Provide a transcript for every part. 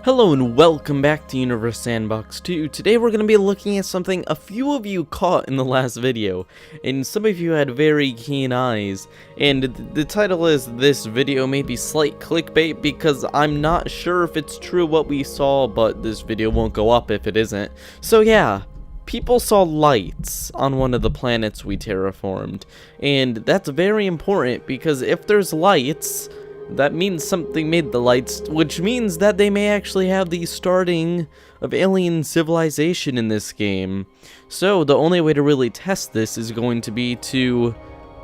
Hello and welcome back to Universe Sandbox 2. Today we're going to be looking at something a few of you caught in the last video, and some of you had very keen eyes. And the title is, this video may be slight clickbait because I'm not sure if it's true what we saw, but this video won't go up if it isn't. So yeah, people saw lights on one of the planets we terraformed, and that's very important because if there's lights, that means something made the lights, which means that they may actually have the starting of alien civilization in this game. So the only way to really test this is going to be to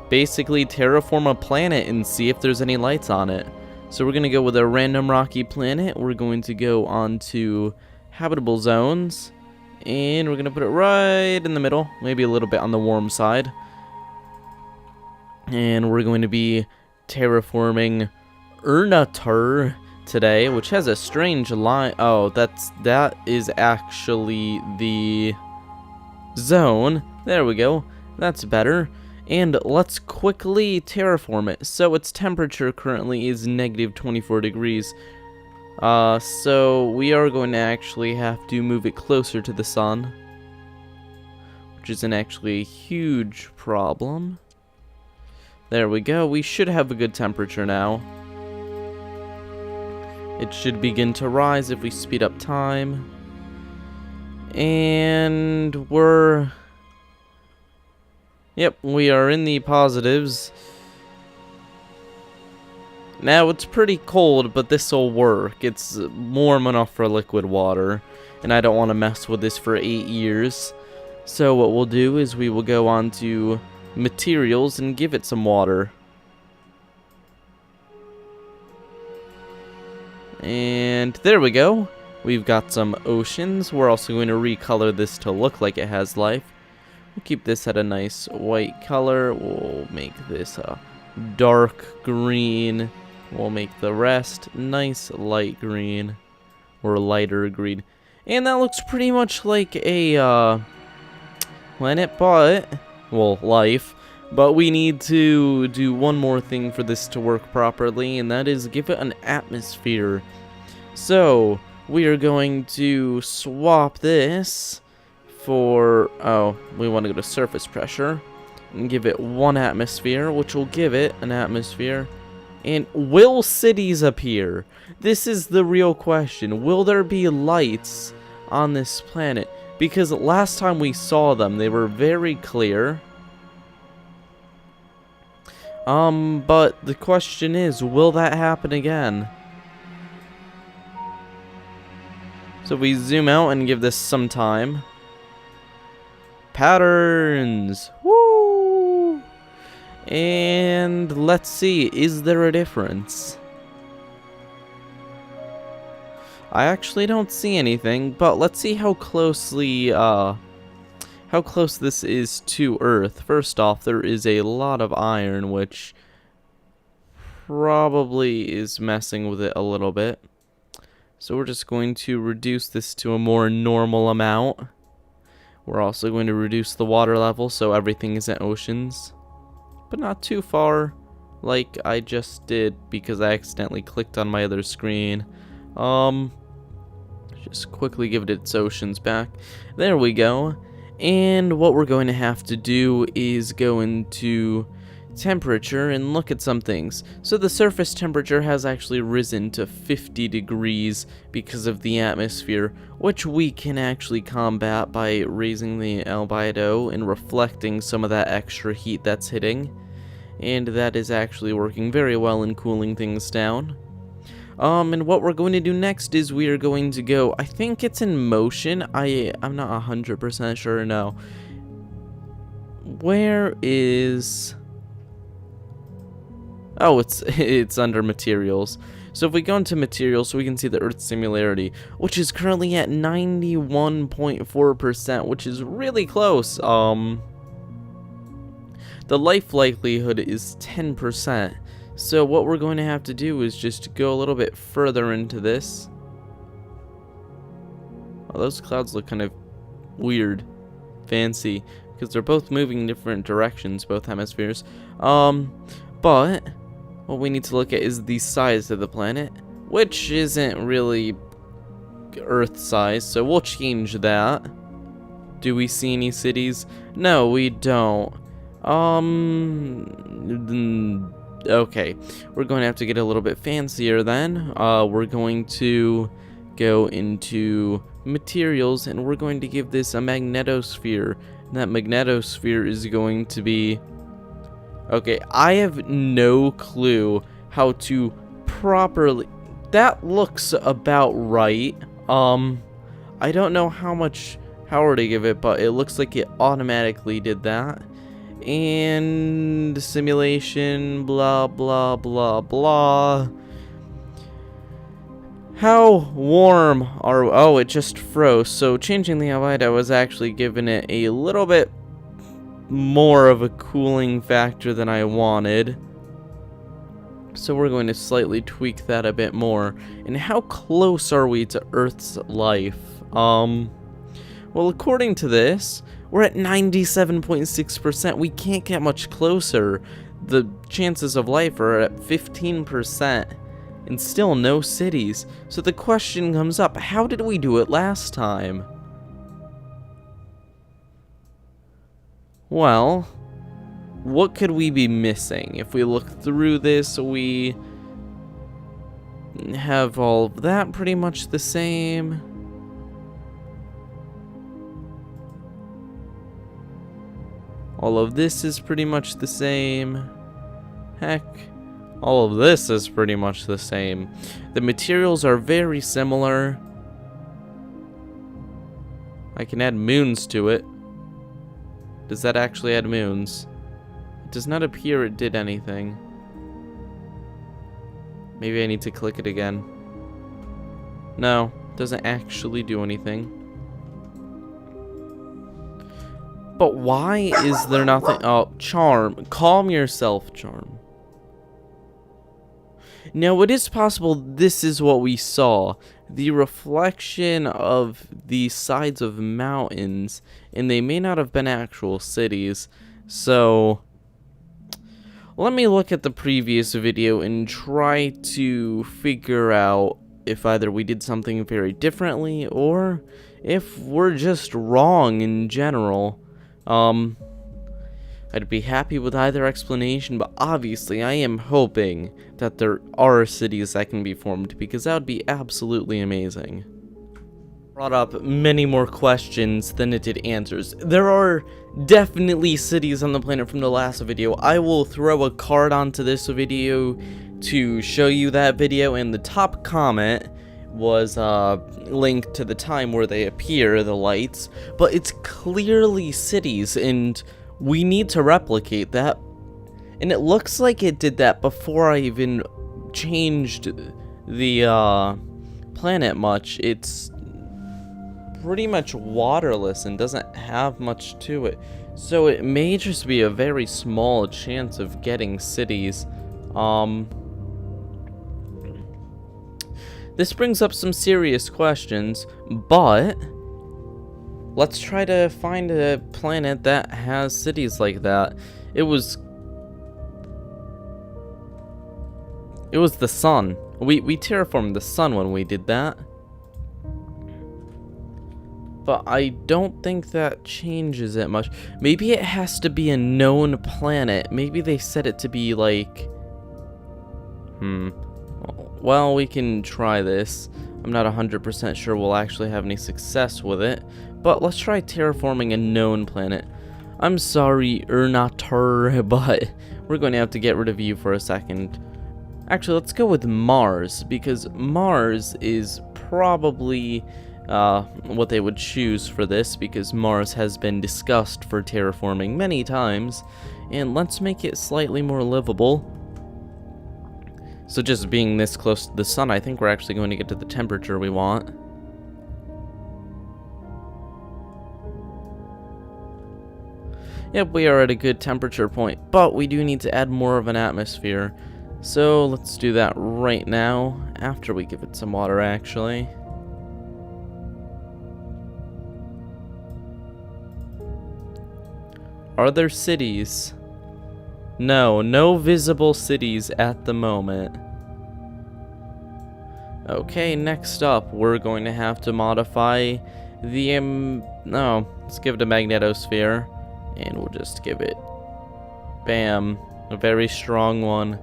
basically terraform a planet and see if there's any lights on it. So we're going to go with a random rocky planet. We're going to go on to habitable zones, and we're going to put it right in the middle, maybe a little bit on the warm side. And we're going to be terraforming Urnatur today, which has a strange line. Oh, that is actually the zone. There we go. That's better. And let's quickly terraform it. So its temperature currently is negative 24 degrees. So we are going to actually have to move it closer to the sun, which isn't actually a huge problem. There we go. We should have a good temperature now. It should begin to rise if we speed up time. And yep, we are in the positives. Now it's pretty cold, but this will work. It's warm enough for liquid water, and I don't want to mess with this for 8 years. So what we'll do is we will go on to materials and give it some water. And there we go. We've got some oceans. We're also going to recolor this to look like it has life. We'll keep this at a nice white color. We'll make this a dark green. We'll make the rest nice light green or lighter green. And that looks pretty much like a planet, but, well, life. But we need to do one more thing for this to work properly, and that is give it an atmosphere. So we are going to swap this for, we want to go to surface pressure and give it 1 atmosphere, which will give it an atmosphere. And will cities appear? This is the real question. Will there be lights on this planet? Because last time we saw them, they were very clear. But the question is, will that happen again? So if we zoom out and give this some time. Patterns! Woo! And let's see, is there a difference? I actually don't see anything, but let's see how closely, how close this is to Earth. First off, there is a lot of iron, which probably is messing with it a little bit. So we're just going to reduce this to a more normal amount. We're also going to reduce the water level so everything is in oceans, but not too far like I just did because I accidentally clicked on my other screen. Just quickly give it its oceans back. There we go. And what we're going to have to do is go into temperature and look at some things. So the surface temperature has actually risen to 50 degrees because of the atmosphere, which we can actually combat by raising the albedo and reflecting some of that extra heat that's hitting. And that is actually working very well in cooling things down. And what we're going to do next is we are going to go, I think it's in motion, I'm not 100% sure, no. Where is, oh, it's under materials. So if we go into materials, we can see the Earth's similarity, which is currently at 91.4%, which is really close. The life likelihood is 10%. So what we're going to have to do is just go a little bit further into this. Oh, those clouds look kind of weird, fancy, because they're both moving in different directions, both hemispheres. But what we need to look at is the size of the planet, which isn't really Earth size, so we'll change that. Do we see any cities? No, we don't. Okay. We're going to have to get a little bit fancier then. We're going to go into materials, and we're going to give this a magnetosphere. And that magnetosphere is going to be... Okay, I have no clue how to properly... That looks about right. I don't know how much power to give it, but it looks like it automatically did that. And simulation, blah, blah, blah, blah. How warm are... Oh, it just froze. So changing the light, I was actually giving it a little bit more of a cooling factor than I wanted. So we're going to slightly tweak that a bit more. And how close are we to Earth's life? Well, according to this, we're at 97.6%. We can't get much closer. The chances of life are at 15%. And still no cities. So the question comes up, how did we do it last time? Well, what could we be missing? If we look through this, we have all of that pretty much the same. All of this is pretty much the same. Heck, all of this is pretty much the same. The materials are very similar. I can add moons to it. Does that actually add moons? It does not appear it did anything. Maybe I need to click it again. No, it doesn't actually do anything. But why is there nothing? Oh, charm. Calm yourself, charm. Now, it is possible this is what we saw. The reflection of the sides of mountains, and they may not have been actual cities. So, let me look at the previous video and try to figure out if either we did something very differently or if we're just wrong in general. I'd be happy with either explanation, but obviously I am hoping that there are cities that can be formed, because that would be absolutely amazing. Brought up many more questions than it did answers. There are definitely cities on the planet from the last video. I will throw a card onto this video to show you that video, and the top comment was linked to the time where they appear, the lights, but it's clearly cities, and we need to replicate that. And it looks like it did that before I even changed the planet much. It's pretty much waterless and doesn't have much to it, so it may just be a very small chance of getting cities. This brings up some serious questions, but let's try to find a planet that has cities like that. It was the sun. We terraformed the sun when we did that. But I don't think that changes it much. Maybe it has to be a known planet. Maybe they set it to be like... Well, we can try this. I'm not 100% sure we'll actually have any success with it. But let's try terraforming a known planet. I'm sorry, Ernatar, but we're going to have to get rid of you for a second. Actually, let's go with Mars, because Mars is probably what they would choose for this, because Mars has been discussed for terraforming many times. And let's make it slightly more livable. So just being this close to the sun, I think we're actually going to get to the temperature we want. Yep, we are at a good temperature point, but we do need to add more of an atmosphere. So let's do that right now, after we give it some water, actually. Are there cities? No visible cities at the moment. Okay, next up, we're going to have to modify the, no, let's give it a magnetosphere, and we'll just give it, bam, a very strong one.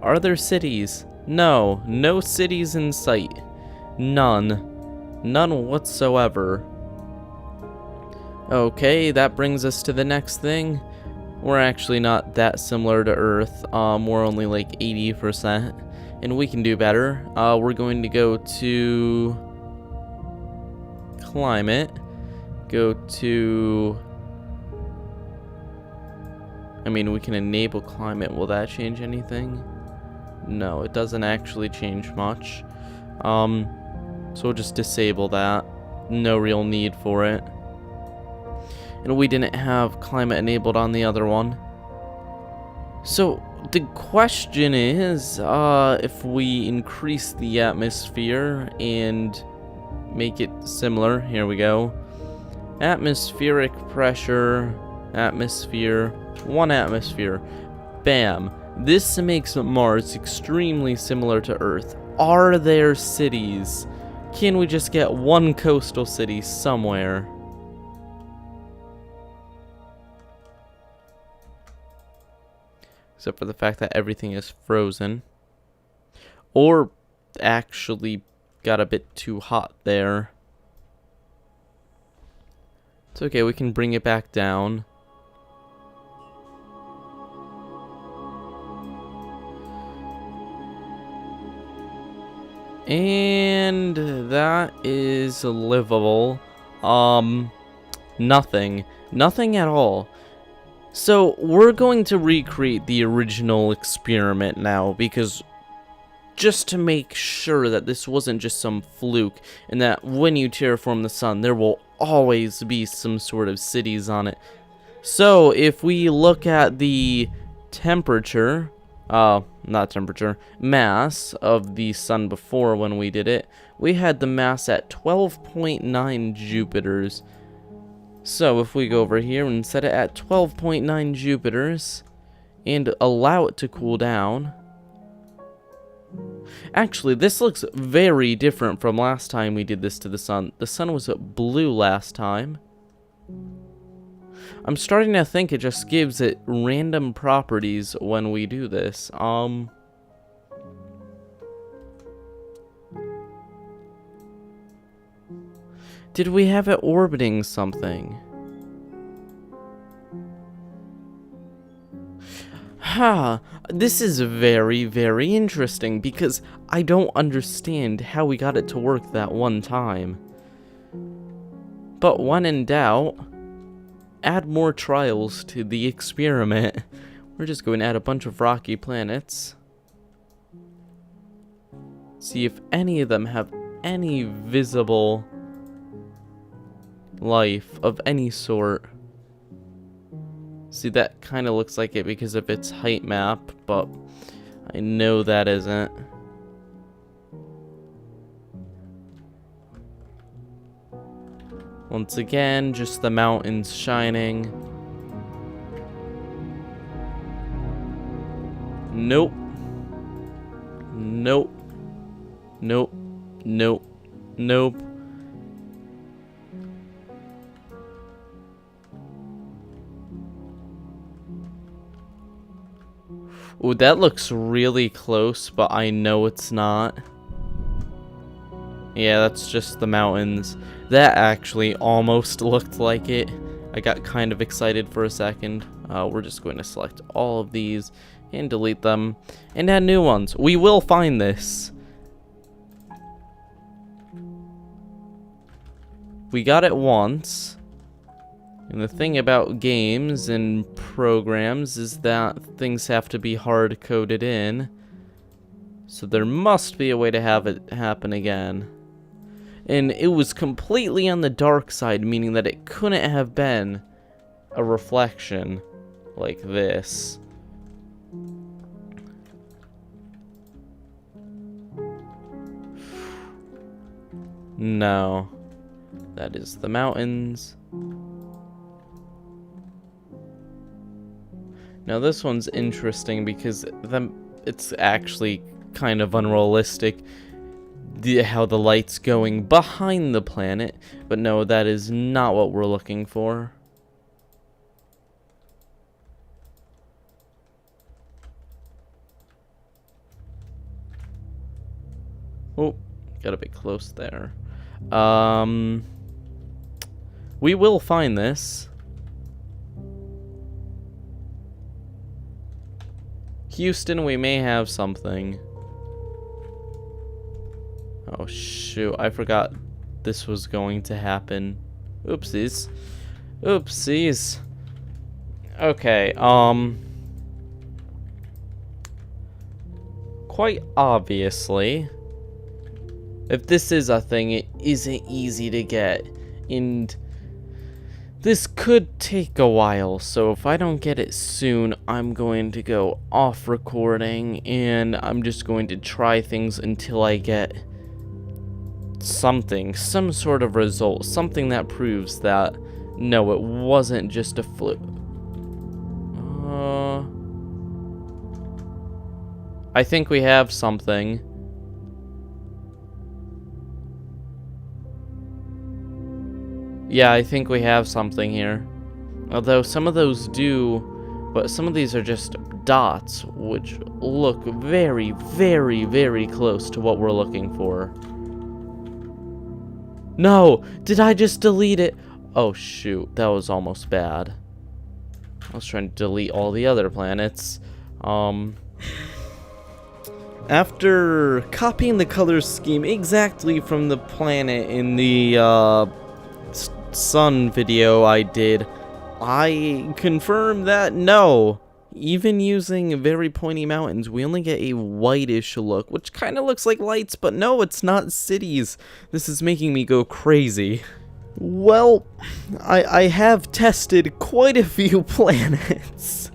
Are there cities? No, no cities in sight. None. None whatsoever. Okay, that brings us to the next thing. We're actually not that similar to Earth. We're only like 80%, and we can do better. We're going to go to climate. Go to, I mean, we can enable climate. Will that change anything? No, it doesn't actually change much. So we'll just disable that. No real need for it. And we didn't have climate enabled on the other one. So the question is, if we increase the atmosphere and make it similar, here we go. Atmospheric pressure, atmosphere, 1 atmosphere. Bam. This makes Mars extremely similar to Earth. Are there cities? Can we just get one coastal city somewhere? Except for the fact that everything is frozen. Or actually got a bit too hot there. It's okay, we can bring it back down. And that is livable. Nothing. Nothing at all. So we're going to recreate the original experiment now, because just to make sure that this wasn't just some fluke, and that when you terraform the sun, there will always be some sort of cities on it. So if we look at the temperature, not temperature, mass of the sun before when we did it, we had the mass at 12.9 Jupiters. So if we go over here and set it at 12.9 Jupiters and allow it to cool down. Actually, this looks very different from last time we did this to the sun. The sun was blue last time. I'm starting to think it just gives it random properties when we do this. Did we have it orbiting something? This is very, very interesting, because I don't understand how we got it to work that one time. But when in doubt, add more trials to the experiment. We're just going to add a bunch of rocky planets. See if any of them have any visible life of any sort. See, that kind of looks like it because of its height map, but I know that isn't. Once again, just the mountains shining. Nope. Nope. Nope. Nope. Nope. Ooh, that looks really close, but I know it's not. Yeah, that's just the mountains. That actually almost looked like it. I got kind of excited for a second. We're just going to select all of these and delete them and add new ones. We will find this. We got it once. And the thing about games and programs is that things have to be hard coded in. So there must be a way to have it happen again. And it was completely on the dark side, meaning that it couldn't have been a reflection like this. No. That is the mountains. Now this one's interesting because it's actually kind of unrealistic. how the light's going behind the planet, but no, that is not what we're looking for. Oh, got a bit close there. We will find this. Houston, we may have something. Oh shoot, I forgot this was going to happen. Oopsies. Oopsies. Okay, quite obviously, if this is a thing, it isn't easy to get, and this could take a while, so if I don't get it soon, I'm going to go off recording, and I'm just going to try things until I get something, some sort of result, something that proves that, no, it wasn't just a fluke. I think we have something. Yeah, I think we have something here. Although some of those do, but some of these are just dots, which look very, very, very close to what we're looking for. No! Did I just delete it? Oh shoot, that was almost bad. I was trying to delete all the other planets. After copying the color scheme exactly from the planet in the sun video I did, I confirmed that no, even using very pointy mountains, we only get a whitish look, which kind of looks like lights, but no, it's not cities. This is making me go crazy. Well, I have tested quite a few planets.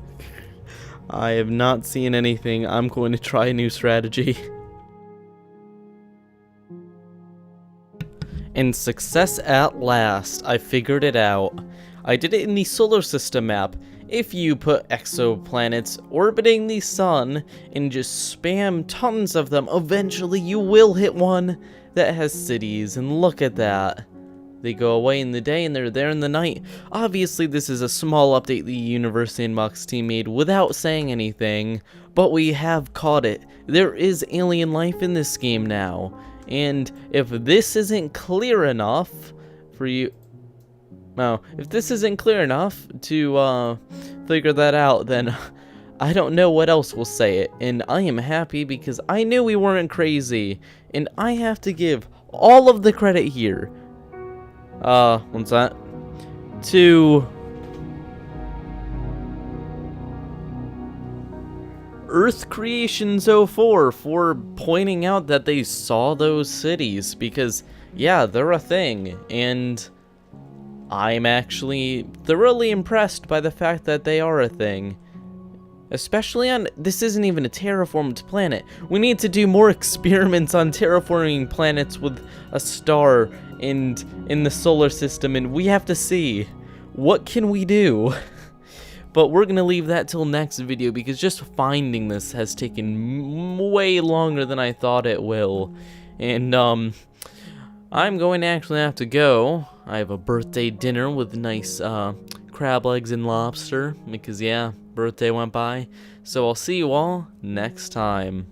I have not seen anything. I'm going to try a new strategy. And success at last. I figured it out. I did it in the solar system map. If you put exoplanets orbiting the sun and just spam tons of them, eventually you will hit one that has cities. And look at that. They go away in the day and they're there in the night. Obviously, this is a small update the Universe Sandbox team made without saying anything, but we have caught it. There is alien life in this game now. And if this isn't clear enough for you... No, if this isn't clear enough to figure that out, then I don't know what else will say it. And I am happy because I knew we weren't crazy. And I have to give all of the credit here. What's that? To Earth Creations 04 for pointing out that they saw those cities, because yeah, they're a thing, and I'm actually thoroughly impressed by the fact that they are a thing. Especially on, this isn't even a terraformed planet. We need to do more experiments on terraforming planets with a star and in the solar system, and we have to see what can we do. But we're gonna leave that till next video, because just finding this has taken way longer than I thought it will. And I'm going to actually have to go. I have a birthday dinner with nice crab legs and lobster, because yeah, birthday went by. So I'll see you all next time.